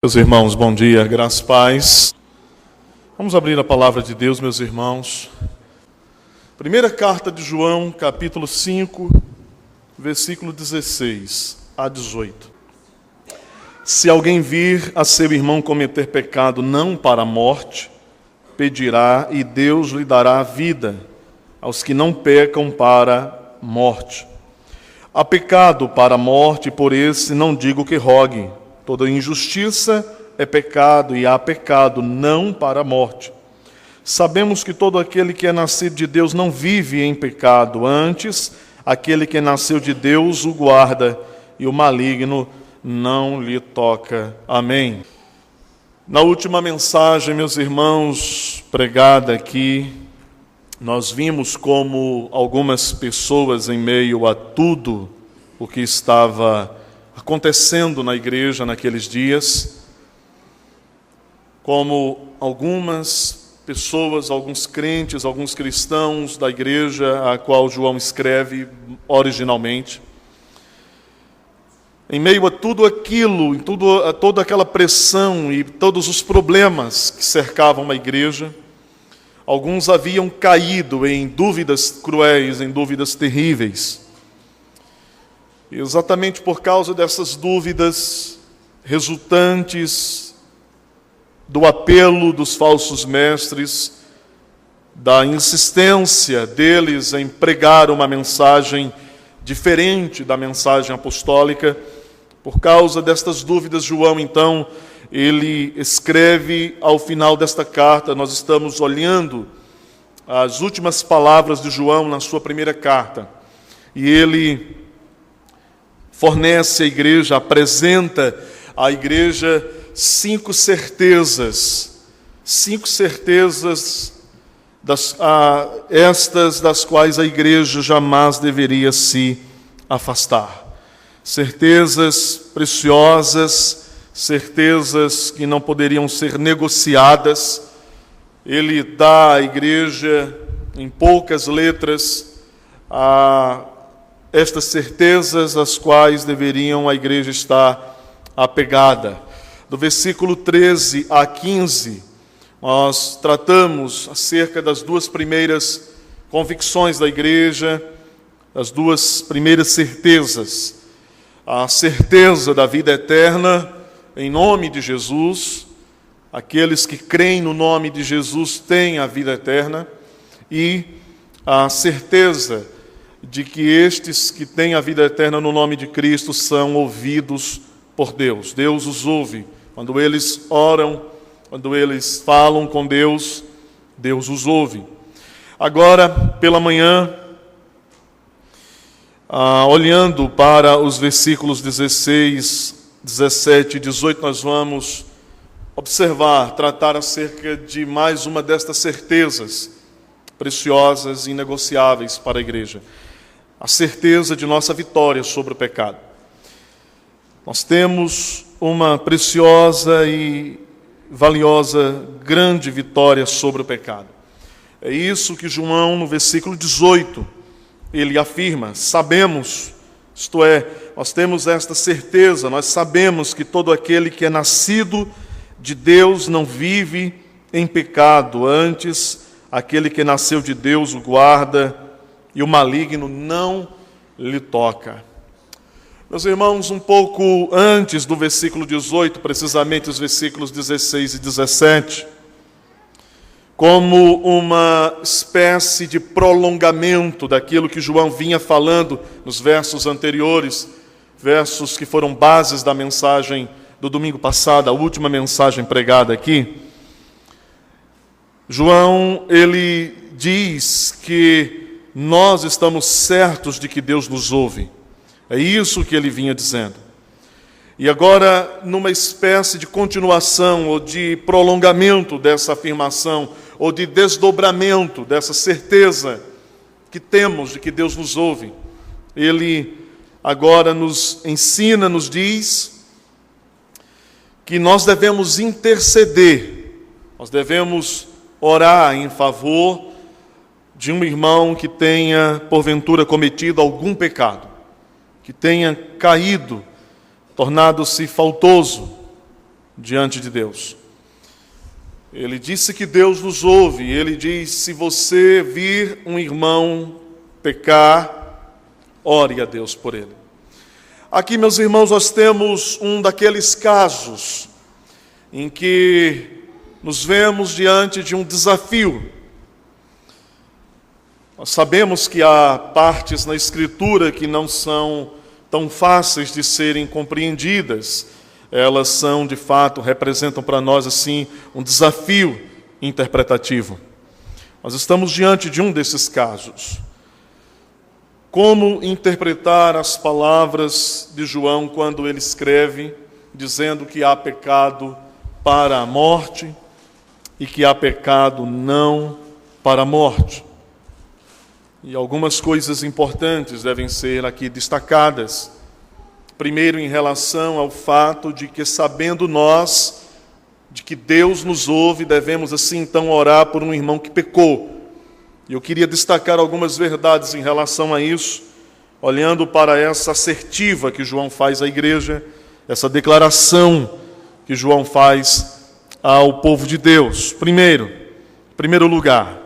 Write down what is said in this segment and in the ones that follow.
Meus irmãos, bom dia, graças e paz. Vamos abrir a palavra de Deus, meus irmãos. Primeira carta de João, capítulo 5, versículo 16 a 18. Se alguém vir a seu irmão cometer pecado não para a morte, pedirá e Deus lhe dará a vida aos que não pecam para a morte. Há pecado para a morte, por esse não digo que rogue. Toda injustiça é pecado e há pecado não para a morte. Sabemos que todo aquele que é nascido de Deus não vive em pecado. Antes, aquele que nasceu de Deus o guarda e o maligno não lhe toca. Amém. Na última mensagem, meus irmãos, pregada aqui, nós vimos como algumas pessoas, em meio a tudo o que estava acontecendo na igreja naqueles dias, como algumas pessoas, alguns crentes, alguns cristãos da igreja a qual João escreve originalmente, em meio a tudo aquilo, a toda aquela pressão e todos os problemas que cercavam a igreja, alguns haviam caído em dúvidas cruéis, em dúvidas terríveis. E exatamente por causa dessas dúvidas resultantes do apelo dos falsos mestres, da insistência deles em pregar uma mensagem diferente da mensagem apostólica, por causa destas dúvidas, João, então, ele escreve ao final desta carta. Nós estamos olhando as últimas palavras de João na sua primeira carta, e ele fornece à igreja, apresenta à igreja cinco certezas estas das quais a igreja jamais deveria se afastar. Certezas preciosas, certezas que não poderiam ser negociadas. Ele dá à igreja, em poucas letras, estas certezas às quais deveriam a igreja estar apegada. Do versículo 13 a 15, nós tratamos acerca das duas primeiras convicções da igreja, as duas primeiras certezas. A certeza da vida eterna em nome de Jesus. Aqueles que creem no nome de Jesus têm a vida eterna. E a certeza de que estes que têm a vida eterna no nome de Cristo são ouvidos por Deus. Deus os ouve. Quando eles oram, quando eles falam com Deus, Deus os ouve. Agora, pela manhã, olhando para os versículos 16, 17 e 18, nós vamos observar, tratar acerca de mais uma destas certezas preciosas e inegociáveis para a igreja. A certeza de nossa vitória sobre o pecado. Nós temos uma preciosa e valiosa, grande vitória sobre o pecado. É isso que João, no versículo 18, ele afirma. Sabemos, isto é, nós temos esta certeza, nós sabemos que todo aquele que é nascido de Deus não vive em pecado. Antes, aquele que nasceu de Deus o guarda e o maligno não lhe toca. Meus irmãos, um pouco antes do versículo 18, precisamente os versículos 16 e 17, como uma espécie de prolongamento daquilo que João vinha falando nos versos anteriores, versos que foram bases da mensagem do domingo passado, a última mensagem pregada aqui. João, ele diz que nós estamos certos de que Deus nos ouve. É isso que ele vinha dizendo. E agora, numa espécie de continuação ou de prolongamento dessa afirmação, ou de desdobramento dessa certeza que temos de que Deus nos ouve, ele agora nos ensina, nos diz que nós devemos interceder, nós devemos orar em favor de um irmão que tenha, porventura, cometido algum pecado, que tenha caído, tornado-se faltoso, diante de Deus. Ele disse que Deus nos ouve. Ele diz: se você vir um irmão pecar, ore a Deus por ele. Aqui, meus irmãos, nós temos um daqueles casos em que nos vemos diante de um desafio. Nós sabemos que há partes na Escritura que não são tão fáceis de serem compreendidas. Elas são, de fato, representam para nós, assim, um desafio interpretativo. Nós estamos diante de um desses casos. Como interpretar as palavras de João quando ele escreve, dizendo que há pecado para a morte e que há pecado não para a morte? E algumas coisas importantes devem ser aqui destacadas. Primeiro, em relação ao fato de que, sabendo nós de que Deus nos ouve, devemos assim então orar por um irmão que pecou. E eu queria destacar algumas verdades em relação a isso, olhando para essa assertiva que João faz à igreja, essa declaração que João faz ao povo de Deus. Em primeiro lugar,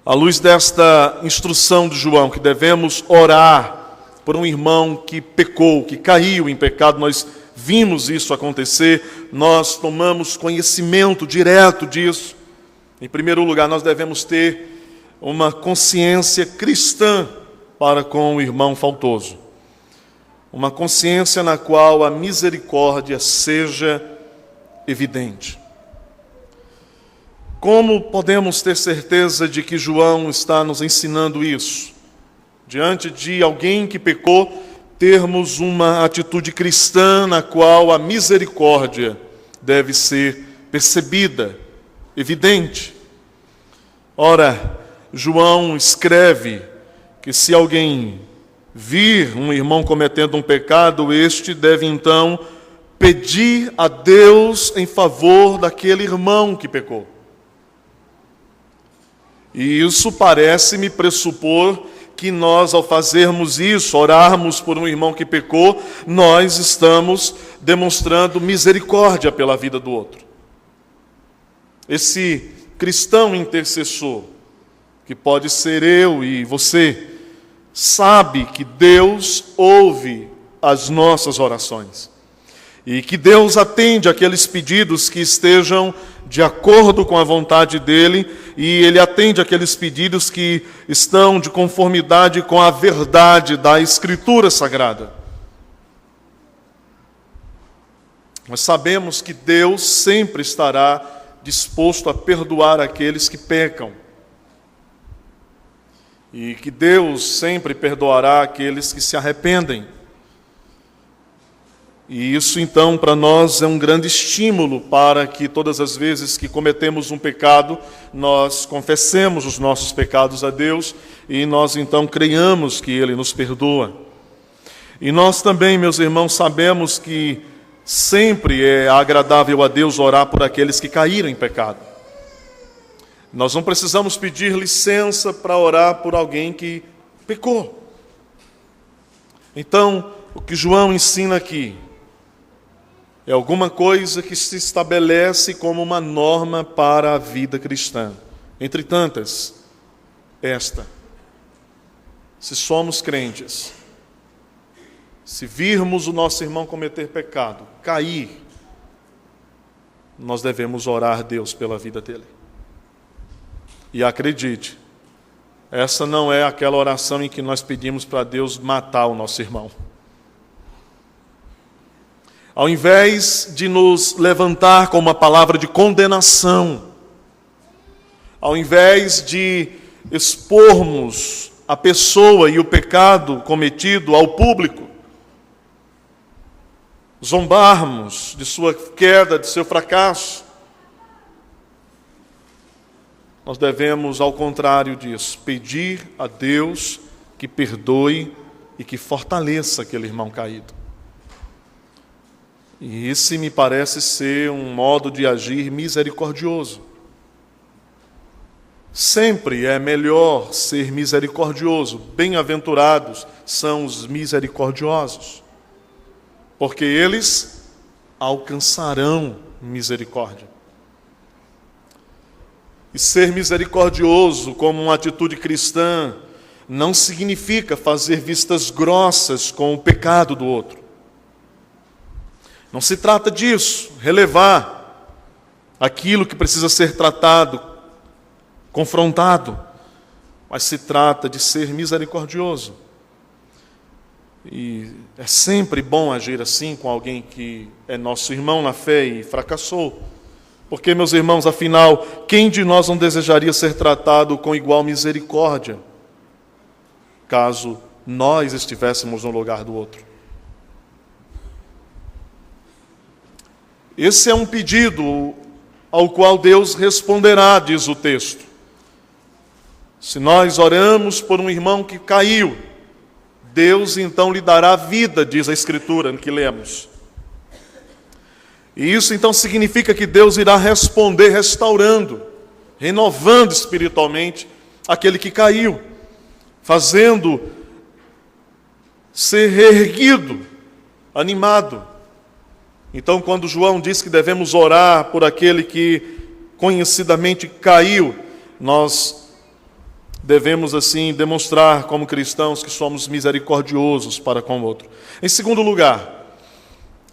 à luz desta instrução de João, que devemos orar por um irmão que pecou, que caiu em pecado, nós vimos isso acontecer, nós tomamos conhecimento direto disso. Em primeiro lugar, nós devemos ter uma consciência cristã para com o irmão faltoso. Uma consciência na qual a misericórdia seja evidente. Como podemos ter certeza de que João está nos ensinando isso? Diante de alguém que pecou, termos uma atitude cristã na qual a misericórdia deve ser percebida, evidente. Ora, João escreve que se alguém vir um irmão cometendo um pecado, este deve então pedir a Deus em favor daquele irmão que pecou. E isso parece-me pressupor que nós, ao fazermos isso, orarmos por um irmão que pecou, nós estamos demonstrando misericórdia pela vida do outro. Esse cristão intercessor, que pode ser eu e você, sabe que Deus ouve as nossas orações e que Deus atende aqueles pedidos que estejam de acordo com a vontade dele, e ele atende aqueles pedidos que estão de conformidade com a verdade da Escritura Sagrada. Nós sabemos que Deus sempre estará disposto a perdoar aqueles que pecam, e que Deus sempre perdoará aqueles que se arrependem. E isso, então, para nós é um grande estímulo para que todas as vezes que cometemos um pecado, nós confessemos os nossos pecados a Deus e nós, então, creiamos que Ele nos perdoa. E nós também, meus irmãos, sabemos que sempre é agradável a Deus orar por aqueles que caíram em pecado. Nós não precisamos pedir licença para orar por alguém que pecou. Então, o que João ensina aqui é alguma coisa que se estabelece como uma norma para a vida cristã. Entre tantas, esta: se somos crentes, se virmos o nosso irmão cometer pecado, cair, nós devemos orar a Deus pela vida dele. E acredite, essa não é aquela oração em que nós pedimos para Deus matar o nosso irmão. Ao invés de nos levantar com uma palavra de condenação, ao invés de expormos a pessoa e o pecado cometido ao público, zombarmos de sua queda, de seu fracasso, nós devemos, ao contrário disso, pedir a Deus que perdoe e que fortaleça aquele irmão caído. E esse me parece ser um modo de agir misericordioso. Sempre é melhor ser misericordioso. Bem-aventurados são os misericordiosos, porque eles alcançarão misericórdia. E ser misericordioso como uma atitude cristã não significa fazer vistas grossas com o pecado do outro. Não se trata disso, relevar aquilo que precisa ser tratado, confrontado, mas se trata de ser misericordioso. E é sempre bom agir assim com alguém que é nosso irmão na fé e fracassou. Porque, meus irmãos, afinal, quem de nós não desejaria ser tratado com igual misericórdia, caso nós estivéssemos no lugar do outro? Esse é um pedido ao qual Deus responderá, diz o texto. Se nós oramos por um irmão que caiu, Deus então lhe dará vida, diz a Escritura que lemos. E isso então significa que Deus irá responder restaurando, renovando espiritualmente aquele que caiu, fazendo ser reerguido, animado. Então, quando João diz que devemos orar por aquele que conhecidamente caiu, nós devemos assim demonstrar como cristãos que somos misericordiosos para com o outro. Em segundo lugar,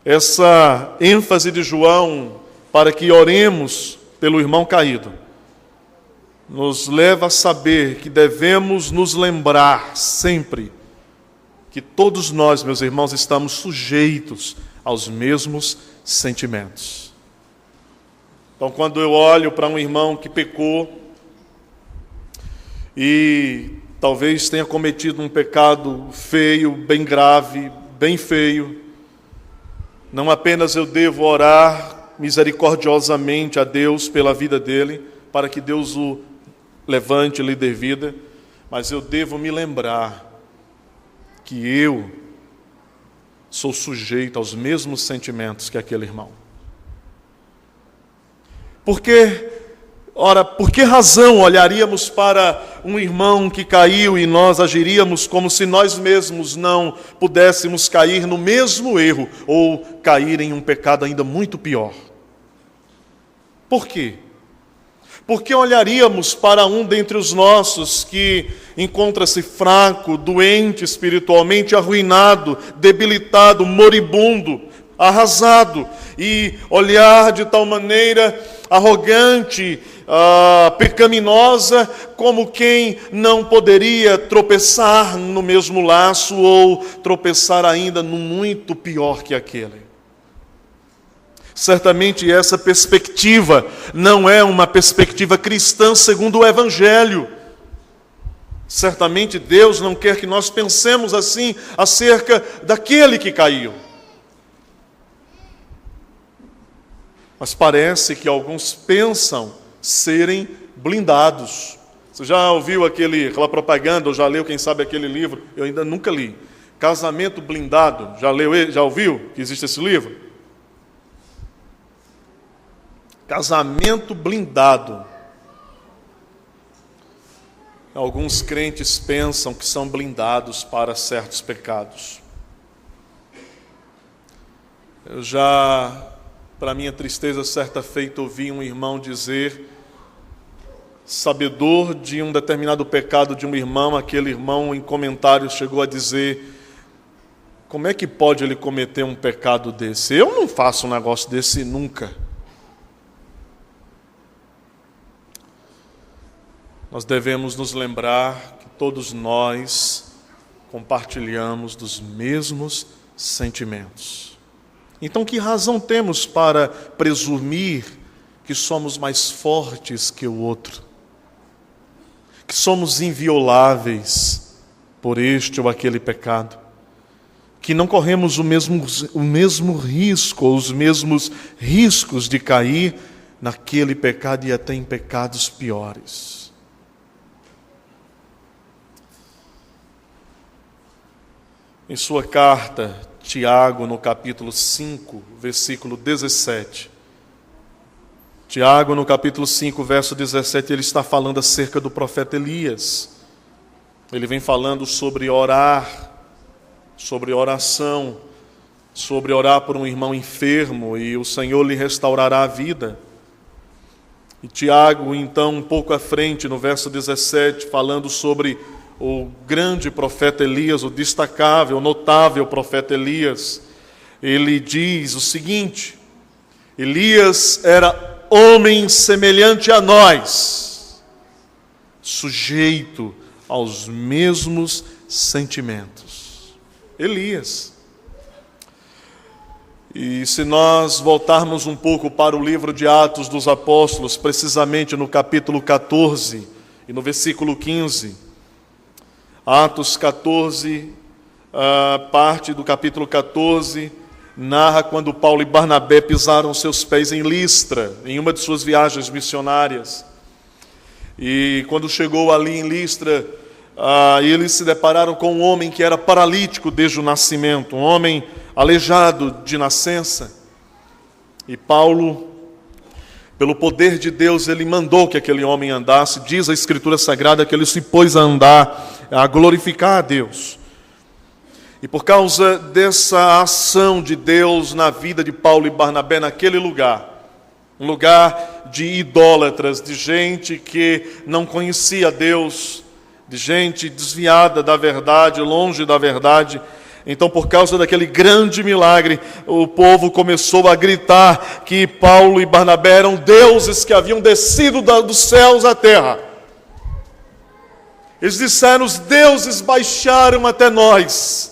essa ênfase de João para que oremos pelo irmão caído nos leva a saber que devemos nos lembrar sempre que todos nós, meus irmãos, estamos sujeitos aos mesmos sentimentos. Então, quando eu olho para um irmão que pecou e talvez tenha cometido um pecado feio, bem grave, bem feio, não apenas eu devo orar misericordiosamente a Deus pela vida dele, para que Deus o levante e lhe dê vida, mas eu devo me lembrar que eu sou sujeito aos mesmos sentimentos que aquele irmão. Por que razão olharíamos para um irmão que caiu e nós agiríamos como se nós mesmos não pudéssemos cair no mesmo erro ou cair em um pecado ainda muito pior? Por quê? Porque olharíamos para um dentre os nossos que encontra-se fraco, doente espiritualmente, arruinado, debilitado, moribundo, arrasado, e olhar de tal maneira arrogante, pecaminosa, como quem não poderia tropeçar no mesmo laço ou tropeçar ainda no muito pior que aquele. Certamente essa perspectiva não é uma perspectiva cristã segundo o Evangelho. Certamente Deus não quer que nós pensemos assim acerca daquele que caiu. Mas parece que alguns pensam serem blindados. Você já ouviu aquela propaganda, ou já leu, quem sabe, aquele livro? Eu ainda nunca li. Casamento Blindado. Já ouviu que existe esse livro? Casamento blindado. Alguns crentes pensam que são blindados para certos pecados. Eu já, para minha tristeza, certa feita, ouvi um irmão dizer, sabedor de um determinado pecado de um irmão, aquele irmão em comentários chegou a dizer: como é que pode ele cometer um pecado desse? Eu não faço um negócio desse nunca. Nós devemos nos lembrar que todos nós compartilhamos dos mesmos sentimentos. Então, que razão temos para presumir que somos mais fortes que o outro? Que somos invioláveis por este ou aquele pecado? Que não corremos o mesmo risco, ou os mesmos riscos de cair naquele pecado e até em pecados piores? Em sua carta, Tiago, no capítulo 5, versículo 17. Tiago, no capítulo 5, verso 17, ele está falando acerca do profeta Elias. Ele vem falando sobre orar, sobre oração, sobre orar por um irmão enfermo e o Senhor lhe restaurará a vida. E Tiago, então, um pouco à frente, no verso 17, falando sobre o grande profeta Elias, o destacável, notável profeta Elias, ele diz o seguinte: Elias era homem semelhante a nós, sujeito aos mesmos sentimentos. Elias. E se nós voltarmos um pouco para o livro de Atos dos Apóstolos, precisamente no capítulo 14 e no versículo 15, Atos 14, parte do capítulo 14, narra quando Paulo e Barnabé pisaram seus pés em Listra, em uma de suas viagens missionárias. E quando chegou ali em Listra, eles se depararam com um homem que era paralítico desde o nascimento, um homem aleijado de nascença. E Paulo, pelo poder de Deus, ele mandou que aquele homem andasse. Diz a Escritura Sagrada que ele se pôs a andar, a glorificar a Deus. E por causa dessa ação de Deus na vida de Paulo e Barnabé naquele lugar, um lugar de idólatras, de gente que não conhecia Deus, de gente desviada da verdade, longe da verdade. Então, por causa daquele grande milagre, o povo começou a gritar que Paulo e Barnabé eram deuses que haviam descido dos céus à terra. Eles disseram: os deuses baixaram até nós.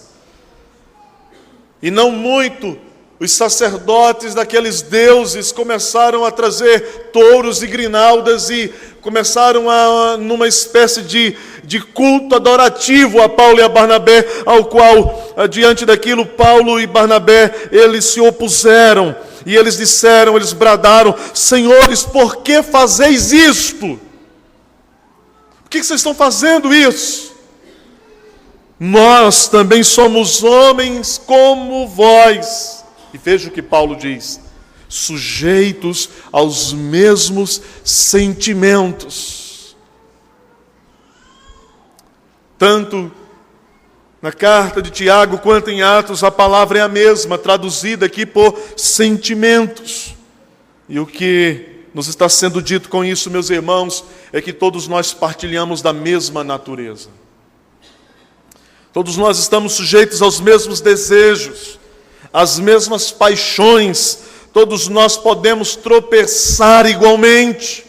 E não muito, os sacerdotes daqueles deuses começaram a trazer touros e grinaldas e começaram numa espécie de culto adorativo a Paulo e a Barnabé, ao qual, diante daquilo, Paulo e Barnabé, eles se opuseram. E eles disseram, eles bradaram: senhores, por que fazeis isto? Por que vocês estão fazendo isso? Nós também somos homens como vós. E veja o que Paulo diz: sujeitos aos mesmos sentimentos. Tanto na carta de Tiago quanto em Atos, a palavra é a mesma, traduzida aqui por sentimentos. E o que nos está sendo dito com isso, meus irmãos, é que todos nós partilhamos da mesma natureza. Todos nós estamos sujeitos aos mesmos desejos, às mesmas paixões. Todos nós podemos tropeçar igualmente.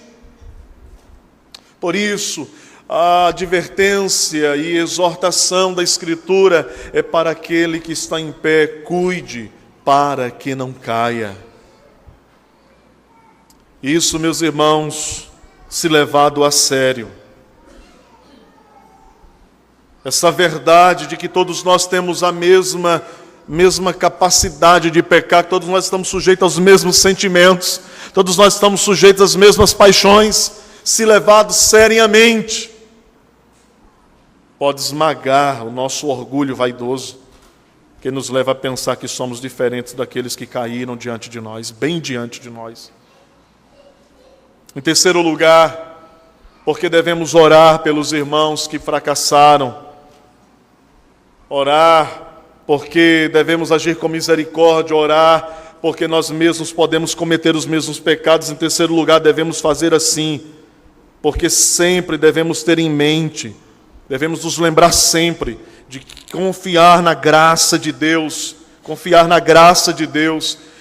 Por isso, a advertência e exortação da Escritura é para aquele que está em pé: cuide para que não caia. Isso, meus irmãos, se levado a sério, essa verdade de que todos nós temos a mesma capacidade de pecar, que todos nós estamos sujeitos aos mesmos sentimentos, todos nós estamos sujeitos às mesmas paixões, se levado seriamente, pode esmagar o nosso orgulho vaidoso, que nos leva a pensar que somos diferentes daqueles que caíram diante de nós, bem diante de nós. Em terceiro lugar, porque devemos orar pelos irmãos que fracassaram, orar porque devemos agir com misericórdia, orar porque nós mesmos podemos cometer os mesmos pecados. Em terceiro lugar, devemos fazer assim, porque sempre devemos ter em mente, devemos nos lembrar sempre de confiar na graça de Deus,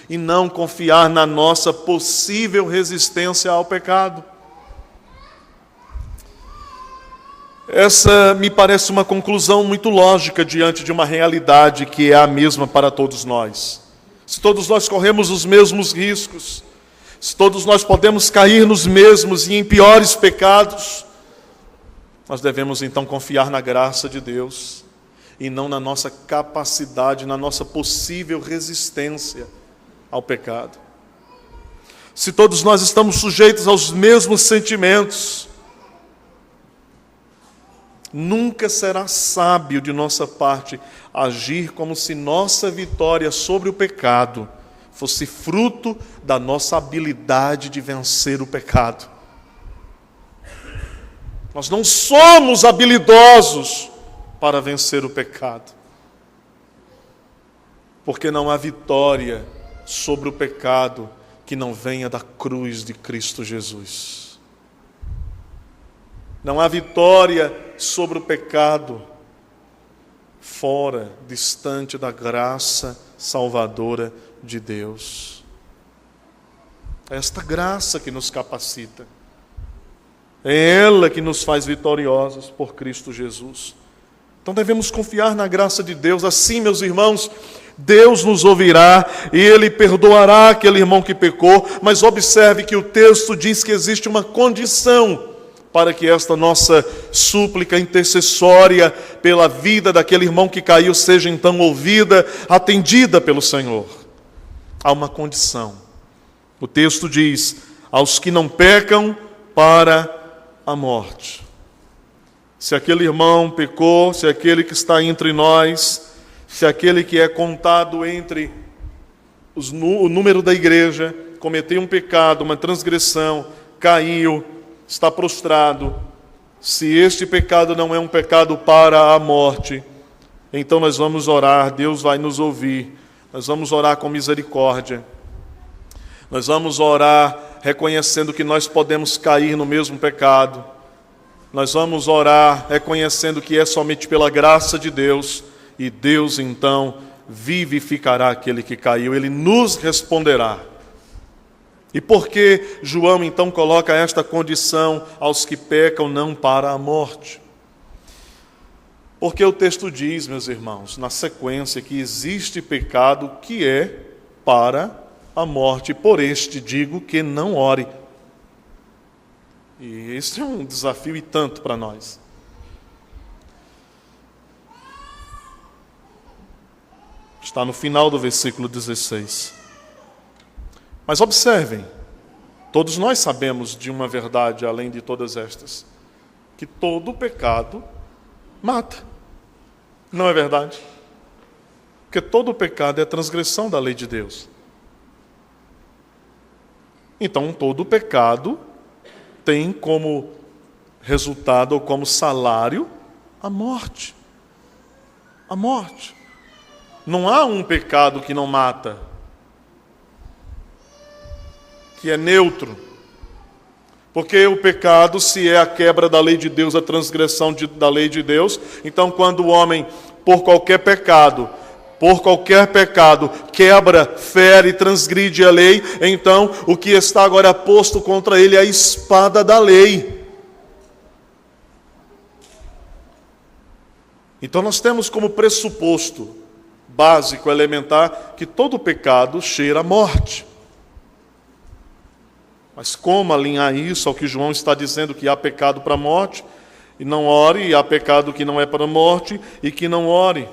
e não confiar na nossa possível resistência ao pecado. Essa me parece uma conclusão muito lógica diante de uma realidade que é a mesma para todos nós. Se todos nós corremos os mesmos riscos, se todos nós podemos cair nos mesmos e em piores pecados, nós devemos então confiar na graça de Deus e não na nossa capacidade, na nossa possível resistência ao pecado. Se todos nós estamos sujeitos aos mesmos sentimentos, nunca será sábio de nossa parte agir como se nossa vitória sobre o pecado fosse fruto da nossa habilidade de vencer o pecado. Nós não somos habilidosos para vencer o pecado. Porque não há vitória sobre o pecado que não venha da cruz de Cristo Jesus. Não há vitória sobre o pecado fora, distante da graça salvadora de Deus. É esta graça que nos capacita. É ela que nos faz vitoriosos por Cristo Jesus. Então devemos confiar na graça de Deus. Assim, meus irmãos, Deus nos ouvirá e Ele perdoará aquele irmão que pecou. Mas observe que o texto diz que existe uma condição para que esta nossa súplica intercessória pela vida daquele irmão que caiu seja então ouvida, atendida pelo Senhor. Há uma condição. O texto diz: aos que não pecam para a morte. Se aquele irmão pecou, se aquele que está entre nós, se aquele que é contado entre o número da igreja, cometeu um pecado, uma transgressão, caiu, está prostrado, se este pecado não é um pecado para a morte, então nós vamos orar, Deus vai nos ouvir, nós vamos orar com misericórdia, nós vamos orar reconhecendo que nós podemos cair no mesmo pecado, nós vamos orar reconhecendo que é somente pela graça de Deus, e Deus então vivificará aquele que caiu, Ele nos responderá. E por que João então coloca esta condição aos que pecam não para a morte? Porque o texto diz, meus irmãos, na sequência, que existe pecado que é para a morte. Por este digo que não ore. E este é um desafio e tanto para nós. Está no final do versículo 16. Mas observem, todos nós sabemos de uma verdade além de todas estas, que todo pecado mata. Não é verdade? Porque todo pecado é transgressão da lei de Deus. Então, todo pecado tem como resultado ou como salário a morte. A morte. Não há um pecado que não mata, que é neutro. Porque o pecado, se é a quebra da lei de Deus, a transgressão da lei de Deus, então quando o homem, por qualquer pecado, quebra, fere, transgride a lei, então o que está agora posto contra ele é a espada da lei. Então nós temos como pressuposto básico, elementar, que todo pecado cheira a morte. Mas como alinhar isso ao que João está dizendo, que há pecado para a morte, e não ore, e há pecado que não é para a morte, e que não ore,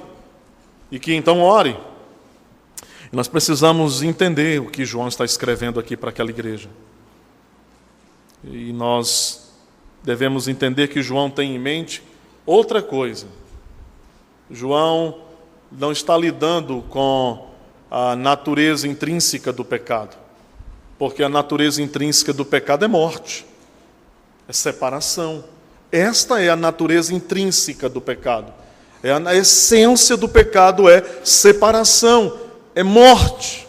e que então ore? E nós precisamos entender o que João está escrevendo aqui para aquela igreja. E nós devemos entender que João tem em mente outra coisa. João não está lidando com a natureza intrínseca do pecado, porque a natureza intrínseca do pecado é morte, é separação. Esta é a natureza intrínseca do pecado. A essência do pecado é separação, é morte.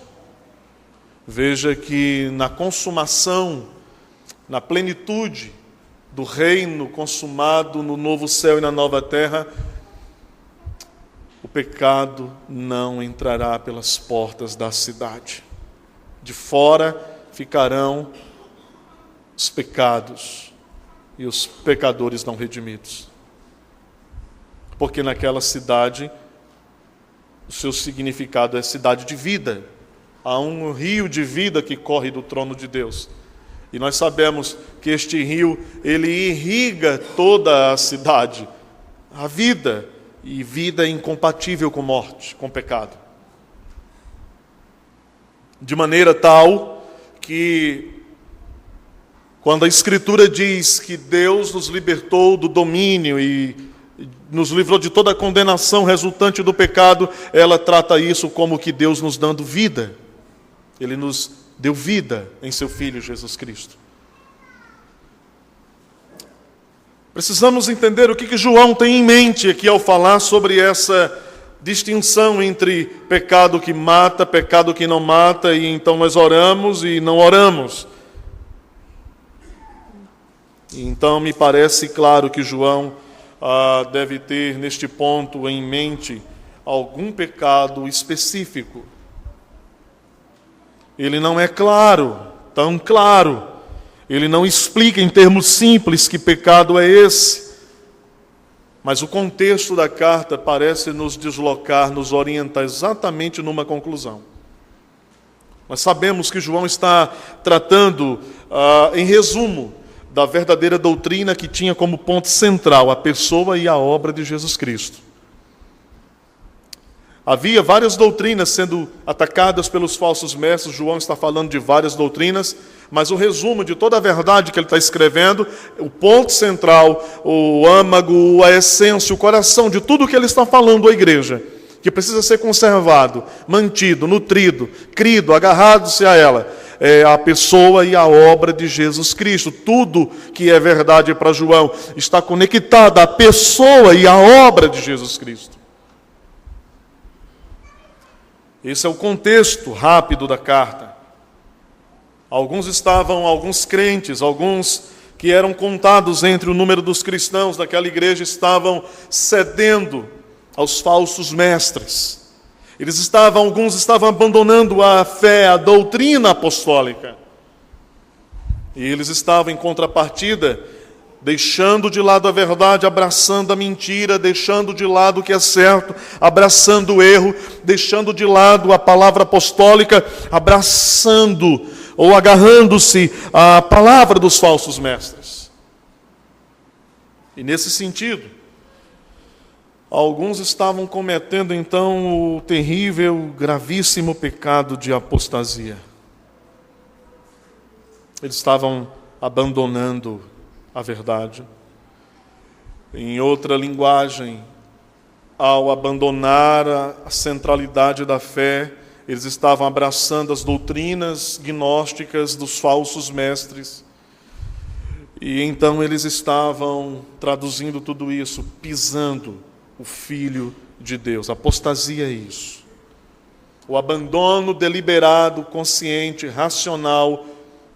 Veja que na consumação, na plenitude do reino consumado no novo céu e na nova terra, o pecado não entrará pelas portas da cidade. De fora ficarão os pecados e os pecadores não redimidos. Porque naquela cidade, o seu significado é cidade de vida. Há um rio de vida que corre do trono de Deus. E nós sabemos que este rio, ele irriga toda a cidade. A vida. E vida é incompatível com morte, com pecado. De maneira tal que, quando a Escritura diz que Deus nos libertou do domínio e nos livrou de toda a condenação resultante do pecado, ela trata isso como que Deus nos dando vida. Ele nos deu vida em seu Filho Jesus Cristo. Precisamos entender o que João tem em mente aqui ao falar sobre essa distinção entre pecado que mata, pecado que não mata, e então nós oramos e não oramos. Então me parece claro que João deve ter neste ponto em mente algum pecado específico. Ele não é claro, tão claro. Ele não explica em termos simples que pecado é esse. Mas o contexto da carta parece nos deslocar, nos orientar exatamente numa conclusão. Nós sabemos que João está tratando, em resumo, da verdadeira doutrina que tinha como ponto central a pessoa e a obra de Jesus Cristo. Havia várias doutrinas sendo atacadas pelos falsos mestres. João está falando de várias doutrinas, mas o resumo de toda a verdade que ele está escrevendo, o ponto central, o âmago, a essência, o coração de tudo que ele está falando à igreja, que precisa ser conservado, mantido, nutrido, crido, agarrado-se a ela, é a pessoa e a obra de Jesus Cristo. Tudo que é verdade para João está conectado à pessoa e à obra de Jesus Cristo. Esse é o contexto rápido da carta. Alguns crentes, alguns que eram contados entre o número dos cristãos daquela igreja, estavam cedendo aos falsos mestres. Alguns estavam abandonando a fé, a doutrina apostólica. E eles estavam, em contrapartida, deixando de lado a verdade, abraçando a mentira, deixando de lado o que é certo, abraçando o erro, deixando de lado a palavra apostólica, abraçando ou agarrando-se à palavra dos falsos mestres. E nesse sentido, alguns estavam cometendo então o terrível, gravíssimo pecado de apostasia. Eles estavam abandonando a verdade. Em outra linguagem, ao abandonar a centralidade da fé, eles estavam abraçando as doutrinas gnósticas dos falsos mestres. E então eles estavam traduzindo tudo isso, pisando o Filho de Deus. Apostasia é isso. O abandono deliberado, consciente, racional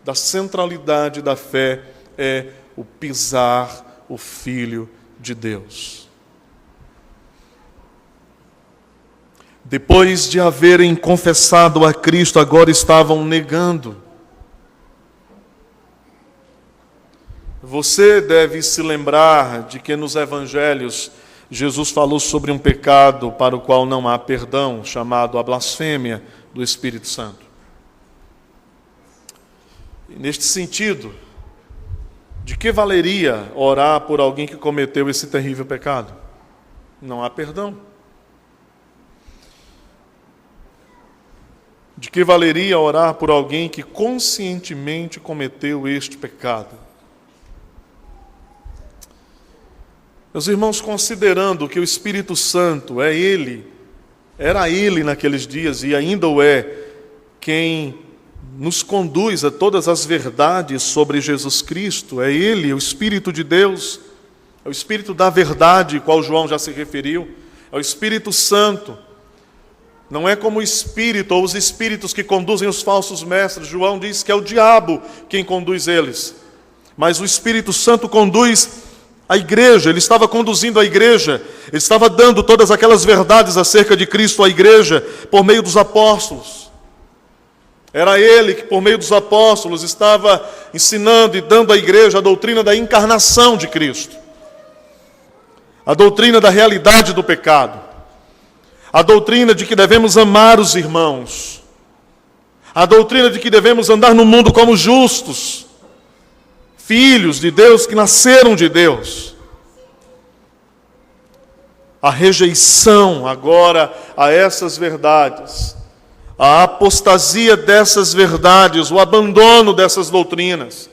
da centralidade da fé é o pisar o Filho de Deus. Depois de haverem confessado a Cristo, agora estavam negando. Você deve se lembrar de que nos evangelhos Jesus falou sobre um pecado para o qual não há perdão, chamado a blasfêmia do Espírito Santo. E neste sentido, de que valeria orar por alguém que cometeu esse terrível pecado? Não há perdão. De que valeria orar por alguém que conscientemente cometeu este pecado? Meus irmãos, considerando que o Espírito Santo era Ele naqueles dias e ainda o é, quem nos conduz a todas as verdades sobre Jesus Cristo, é Ele, o Espírito de Deus, é o Espírito da verdade, qual João já se referiu, é o Espírito Santo. Não é como o Espírito ou os espíritos que conduzem os falsos mestres. João diz que é o diabo quem conduz eles. Mas o Espírito Santo conduz a igreja, ele estava conduzindo a igreja, ele estava dando todas aquelas verdades acerca de Cristo à igreja por meio dos apóstolos. Era ele que, por meio dos apóstolos, estava ensinando e dando à igreja a doutrina da encarnação de Cristo, a doutrina da realidade do pecado, a doutrina de que devemos amar os irmãos, a doutrina de que devemos andar no mundo como justos, filhos de Deus que nasceram de Deus. A rejeição agora a essas verdades, a apostasia dessas verdades, o abandono dessas doutrinas,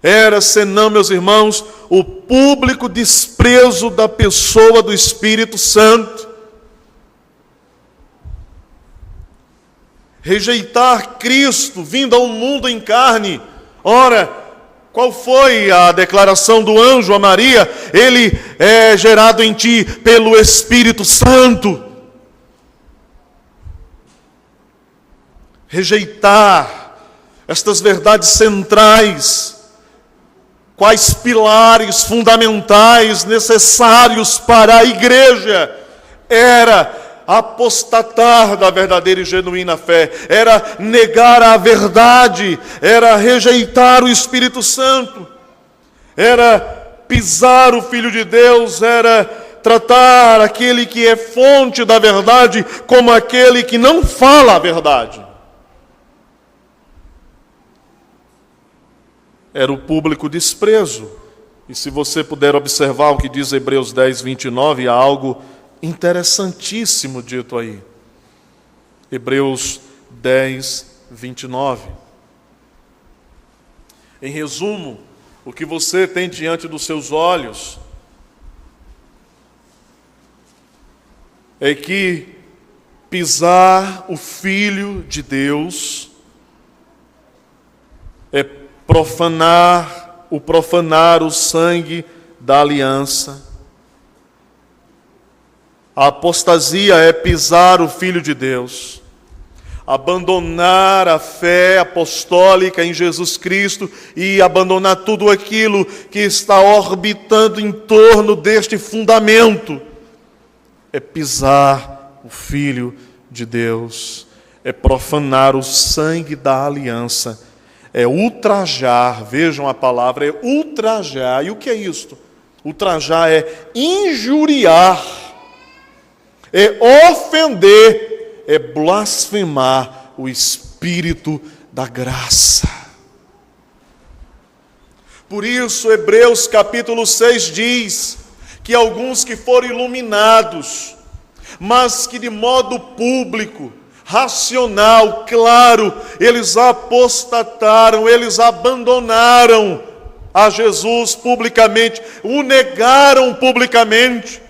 era, senão, meus irmãos, o público desprezo da pessoa do Espírito Santo. Rejeitar Cristo vindo ao mundo em carne. Ora, Qual foi a declaração do anjo a Maria? Ele é gerado em ti pelo Espírito Santo. Rejeitar estas verdades centrais, quais pilares fundamentais necessários para a igreja, era apostatar da verdadeira e genuína fé, era negar a verdade, era rejeitar o Espírito Santo, era pisar o Filho de Deus, era tratar aquele que é fonte da verdade como aquele que não fala a verdade. Era o público desprezo. E se você puder observar o que diz Hebreus 10, 29, há algo interessantíssimo dito aí. Hebreus 10, 29. Em resumo, o que você tem diante dos seus olhos é que pisar o Filho de Deus é profanar o sangue da aliança. A apostasia é pisar o Filho de Deus, abandonar a fé apostólica em Jesus Cristo e abandonar tudo aquilo que está orbitando em torno deste fundamento. É pisar o Filho de Deus, é profanar o sangue da aliança, é ultrajar, vejam a palavra, é ultrajar. E o que é isto? Ultrajar é injuriar, é ofender, é blasfemar o Espírito da graça. Por isso, Hebreus capítulo 6 diz que alguns que foram iluminados, mas que de modo público, racional, claro, eles apostataram, eles abandonaram a Jesus publicamente, o negaram publicamente,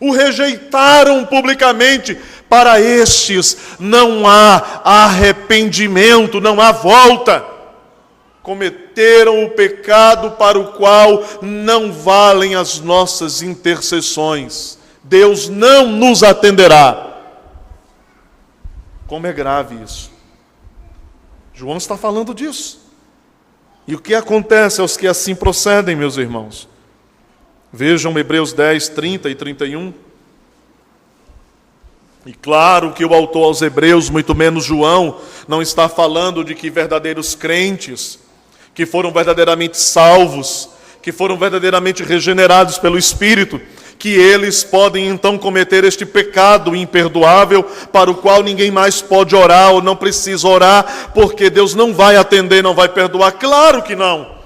o rejeitaram publicamente. Para estes não há arrependimento, não há volta. Cometeram o pecado para o qual não valem as nossas intercessões. Deus não nos atenderá. Como é grave isso. João está falando disso. E o que acontece aos que assim procedem, meus irmãos? Vejam Hebreus 10, 30 e 31. E claro que o autor aos Hebreus, muito menos João, não está falando de que verdadeiros crentes, que foram verdadeiramente salvos, que foram verdadeiramente regenerados pelo Espírito, que eles podem então cometer este pecado imperdoável para o qual ninguém mais pode orar ou não precisa orar, porque Deus não vai atender, não vai perdoar. Claro que não.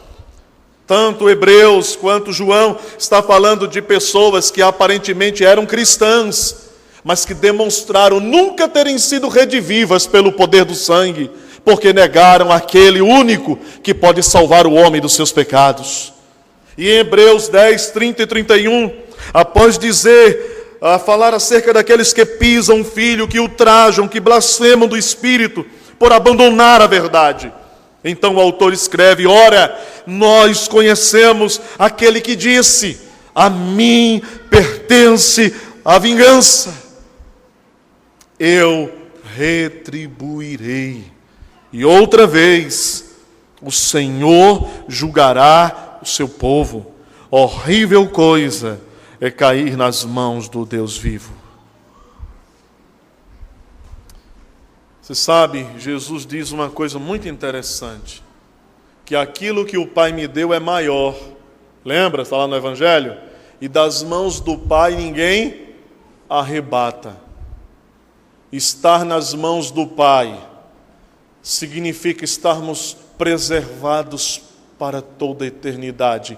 Tanto Hebreus quanto João está falando de pessoas que aparentemente eram cristãs, mas que demonstraram nunca terem sido redivivas pelo poder do sangue, porque negaram aquele único que pode salvar o homem dos seus pecados. E em Hebreus 10, 30 e 31, após dizer, falar acerca daqueles que pisam o Filho, que ultrajam, que blasfemam do Espírito, por abandonar a verdade. Então o autor escreve: ora, nós conhecemos aquele que disse: a mim pertence a vingança, eu retribuirei. E outra vez, o Senhor julgará o seu povo. Horrível coisa é cair nas mãos do Deus vivo. Você sabe, Jesus diz uma coisa muito interessante, que aquilo que o Pai me deu é maior. Lembra? Está lá no Evangelho? E das mãos do Pai ninguém arrebata. Estar nas mãos do Pai significa estarmos preservados para toda a eternidade.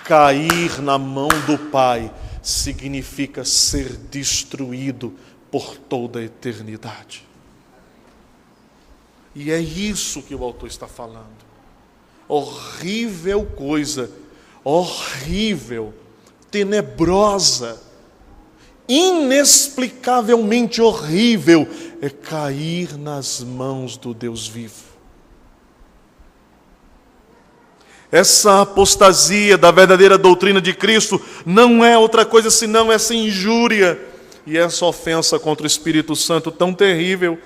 Cair na mão do Pai significa ser destruído por toda a eternidade. E é isso que o autor está falando. Horrível coisa, horrível, tenebrosa, inexplicavelmente horrível é cair nas mãos do Deus vivo. Essa apostasia da verdadeira doutrina de Cristo não é outra coisa senão essa injúria e essa ofensa contra o Espírito Santo tão terrível,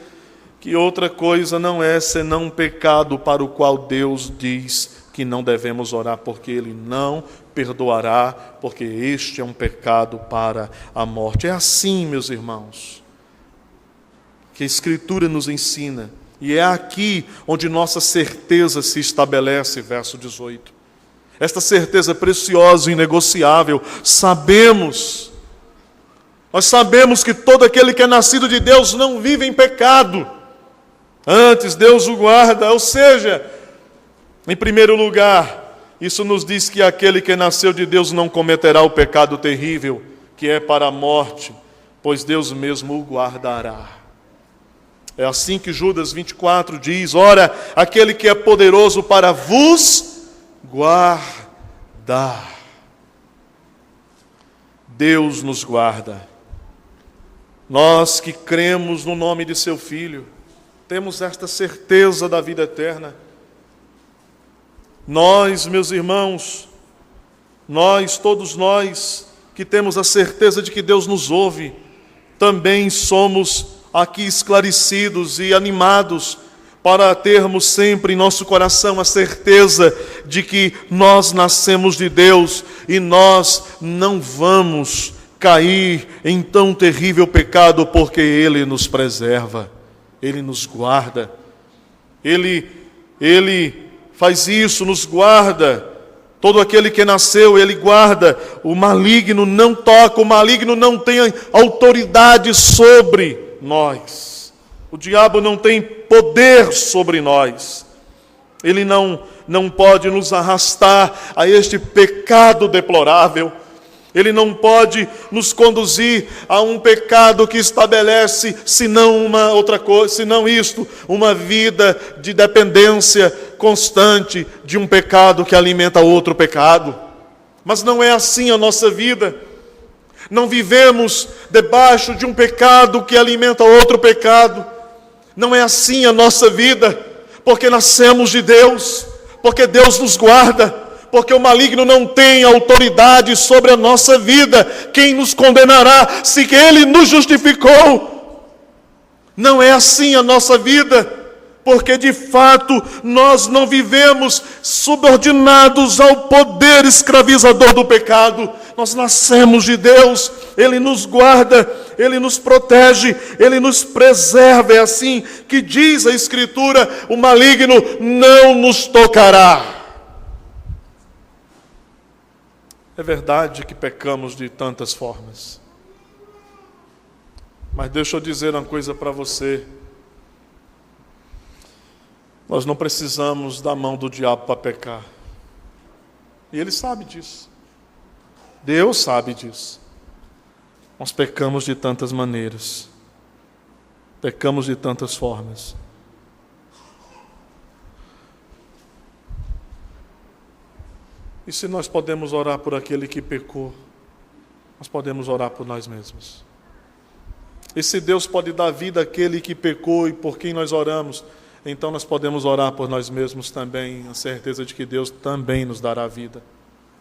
que outra coisa não é senão um pecado para o qual Deus diz que não devemos orar, porque Ele não perdoará, porque este é um pecado para a morte. É assim, meus irmãos, que a Escritura nos ensina. E é aqui onde nossa certeza se estabelece, verso 18. Esta certeza preciosa e inegociável, nós sabemos que todo aquele que é nascido de Deus não vive em pecado. Antes, Deus o guarda, ou seja, em primeiro lugar, isso nos diz que aquele que nasceu de Deus não cometerá o pecado terrível, que é para a morte, pois Deus mesmo o guardará. É assim que Judas 24 diz: ora, aquele que é poderoso para vos guardar. Deus nos guarda. Nós que cremos no nome de seu Filho, temos esta certeza da vida eterna. Nós, meus irmãos, todos nós que temos a certeza de que Deus nos ouve, também somos aqui esclarecidos e animados para termos sempre em nosso coração a certeza de que nós nascemos de Deus e nós não vamos cair em tão terrível pecado, porque Ele nos preserva, Ele nos guarda, Ele faz isso, nos guarda. Todo aquele que nasceu, Ele guarda. O maligno não toca, o maligno não tem autoridade sobre nós. O diabo não tem poder sobre nós. Ele não pode nos arrastar a este pecado deplorável. Ele não pode nos conduzir a um pecado que estabelece, senão uma outra coisa, senão isto, uma vida de dependência constante de um pecado que alimenta outro pecado. Mas não é assim a nossa vida. Não vivemos debaixo de um pecado que alimenta outro pecado. Não é assim a nossa vida, porque nascemos de Deus, porque Deus nos guarda, porque o maligno não tem autoridade sobre a nossa vida. Quem nos condenará se Ele nos justificou? Não é assim a nossa vida, porque de fato nós não vivemos subordinados ao poder escravizador do pecado. Nós nascemos de Deus, Ele nos guarda, Ele nos protege, Ele nos preserva. É assim que diz a Escritura: o maligno não nos tocará. É verdade que pecamos de tantas formas. Mas deixa eu dizer uma coisa para você. Nós não precisamos da mão do diabo para pecar. E ele sabe disso. Deus sabe disso. Nós pecamos de tantas maneiras. Pecamos de tantas formas. E se nós podemos orar por aquele que pecou, nós podemos orar por nós mesmos. E se Deus pode dar vida àquele que pecou e por quem nós oramos, então nós podemos orar por nós mesmos também, a certeza de que Deus também nos dará vida.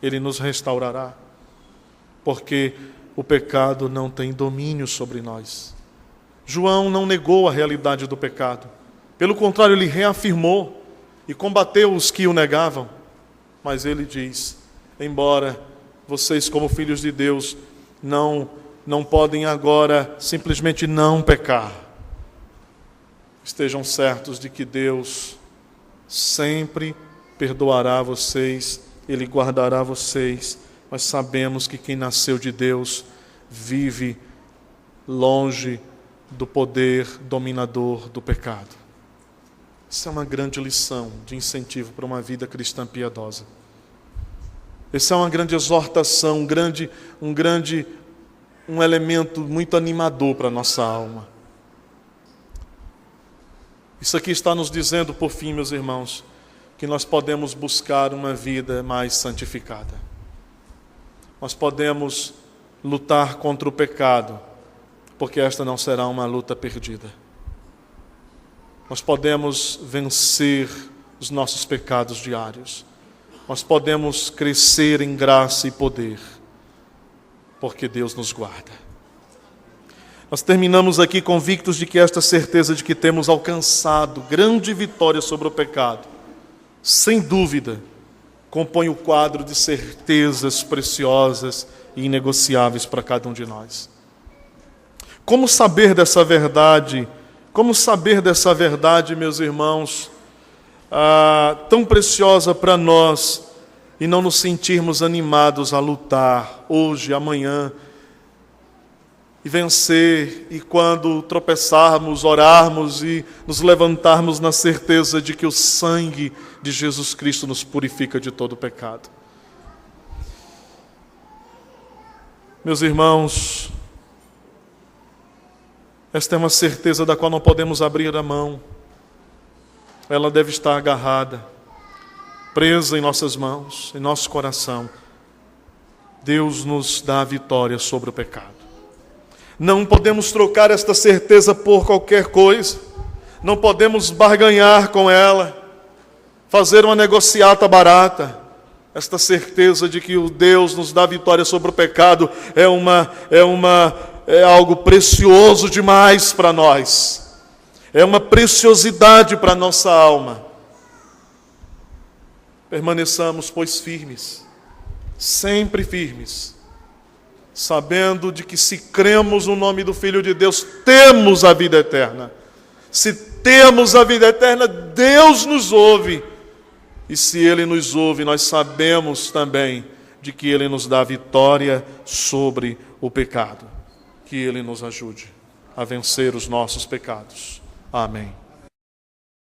Ele nos restaurará, porque o pecado não tem domínio sobre nós. João não negou a realidade do pecado. Pelo contrário, ele reafirmou e combateu os que o negavam. Mas ele diz: embora vocês, como filhos de Deus, não podem agora simplesmente não pecar, estejam certos de que Deus sempre perdoará vocês, Ele guardará vocês. Mas sabemos que quem nasceu de Deus vive longe do poder dominador do pecado. Isso é uma grande lição de incentivo para uma vida cristã piedosa. Essa é uma grande exortação, um elemento muito animador para a nossa alma. Isso aqui está nos dizendo, por fim, meus irmãos, que nós podemos buscar uma vida mais santificada. Nós podemos lutar contra o pecado, porque esta não será uma luta perdida. Nós podemos vencer os nossos pecados diários. nós podemos crescer em graça e poder, porque Deus nos guarda. Nós terminamos aqui convictos de que esta certeza de que temos alcançado grande vitória sobre o pecado, sem dúvida, compõe o quadro de certezas preciosas e inegociáveis para cada um de nós. Como saber dessa verdade? Como saber dessa verdade, meus irmãos, tão preciosa para nós, e não nos sentirmos animados a lutar hoje, amanhã, e vencer, e quando tropeçarmos, orarmos e nos levantarmos na certeza de que o sangue de Jesus Cristo nos purifica de todo pecado. Meus irmãos, esta é uma certeza da qual não podemos abrir a mão. Ela deve estar agarrada, presa em nossas mãos, em nosso coração. Deus nos dá a vitória sobre o pecado. Não podemos trocar esta certeza por qualquer coisa. Não podemos barganhar com ela, fazer uma negociata barata. Esta certeza de que o Deus nos dá a vitória sobre o pecado é algo precioso demais para nós. É uma preciosidade para a nossa alma. Permaneçamos, pois, firmes, sempre firmes, sabendo de que se cremos no nome do Filho de Deus, temos a vida eterna. Se temos a vida eterna, Deus nos ouve. E se Ele nos ouve, nós sabemos também de que Ele nos dá a vitória sobre o pecado. Que Ele nos ajude a vencer os nossos pecados. Amém.